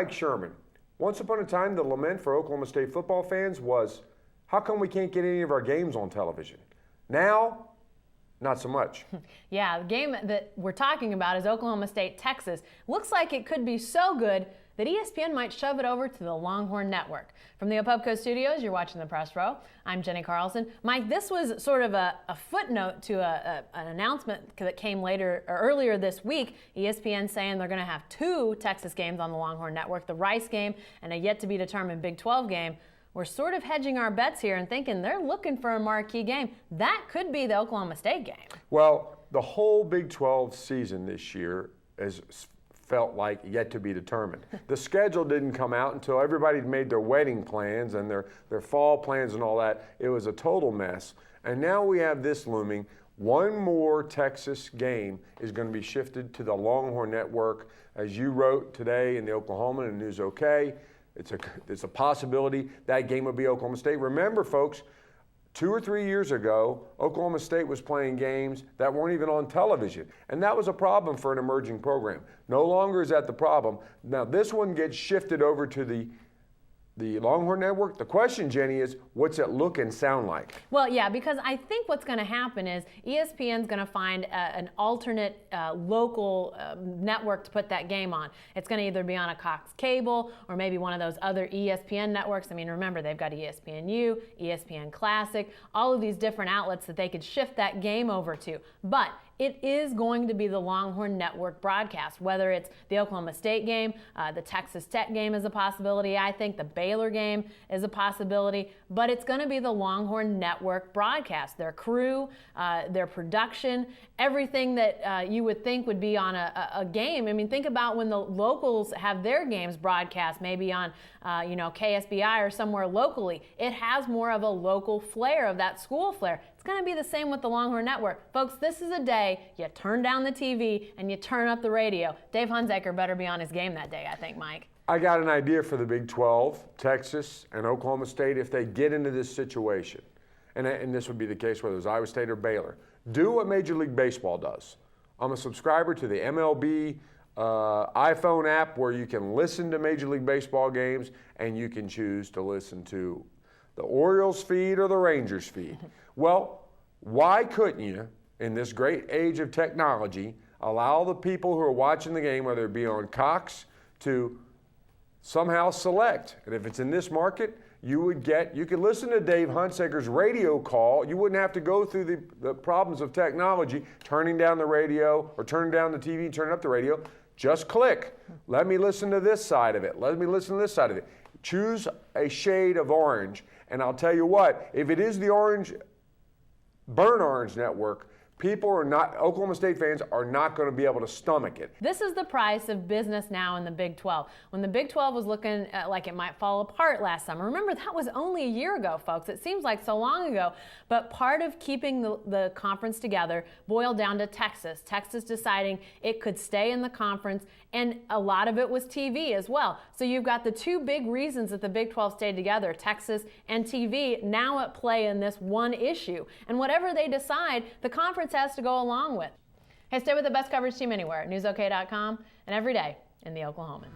Mike Sherman. Once upon a time, the lament for Oklahoma State football fans was, how come we can't get any of our games on television? Now, not so much. Yeah, the game that we're talking about is Oklahoma State-Texas. Looks like it could be so good that ESPN might shove it over to the Longhorn Network. From the Opubco studios, you're watching the Press Row. I'm Jenni Carlson. Mike, this was sort of a footnote to an announcement that came earlier this week. ESPN saying they're going to have 2 Texas games on the Longhorn Network, the Rice game and a yet-to-be-determined Big 12 game. We're sort of hedging our bets here and thinking they're looking for a marquee game. That could be the Oklahoma State game. Well, the whole Big 12 season this year has felt like yet to be determined. The schedule didn't come out until everybody made their wedding plans and their fall plans and all that. It was a total mess. And now we have this looming. One more Texas game is going to be shifted to the Longhorn Network. As you wrote today in the Oklahoman and News OK, it's a possibility that game will be Oklahoma State. Remember, folks, 2 or 3 years ago, Oklahoma State was playing games that weren't even on television. And that was a problem for an emerging program. No longer is that the problem. Now, this one gets shifted over to the Longhorn Network. The question, Jenny, is what's it look and sound like? Well, yeah, because I think what's going to happen is ESPN's going to find an alternate local network to put that game on. It's going to either be on a Cox Cable or maybe one of those other ESPN networks. I mean, remember, they've got ESPNU, ESPN Classic, all of these different outlets that they could shift that game over to. But it is going to be the Longhorn Network broadcast, whether it's the Oklahoma State game, the Texas Tech game is a possibility, I think the Baylor game is a possibility, but it's going to be the Longhorn Network broadcast. Their crew, their production, everything that you would think would be on a game. I mean, think about when the locals have their games broadcast, maybe on KSBI or somewhere locally. It has more of a local flair, of that school flair. It's going to be the same with the Longhorn Network. Folks, this is a day you turn down the TV and you turn up the radio. Dave Hunsaker better be on his game that day, I think, Mike. I got an idea for the Big 12, Texas and Oklahoma State, if they get into this situation. And this would be the case whether it's Iowa State or Baylor. Do what Major League Baseball does. I'm a subscriber to the MLB iPhone app where you can listen to Major League Baseball games and you can choose to listen to the Orioles feed or the Rangers feed. Well, why couldn't you, in this great age of technology, allow the people who are watching the game, whether it be on Cox, to somehow select? And if it's in this market, you could listen to Dave Hunsaker's radio call. You wouldn't have to go through the problems of technology, turning down the radio or turning down the TV, turning up the radio. Just click. Let me listen to this side of it. Let me listen to this side of it. Choose a shade of orange. And I'll tell you what, if it is the burnt orange network, Oklahoma State fans are not going to be able to stomach it. This is the price of business now in the Big 12. When the Big 12 was looking like it might fall apart last summer, remember that was only a year ago, folks. It seems like so long ago, but part of keeping the conference together boiled down to Texas. Texas deciding it could stay in the conference, and a lot of it was TV as well. So you've got the 2 big reasons that the Big 12 stayed together, Texas and TV, now at play in this one issue. And whatever they decide, the conference has to go along with. Hey, stay with the best coverage team anywhere at newsok.com and every day in the Oklahoman.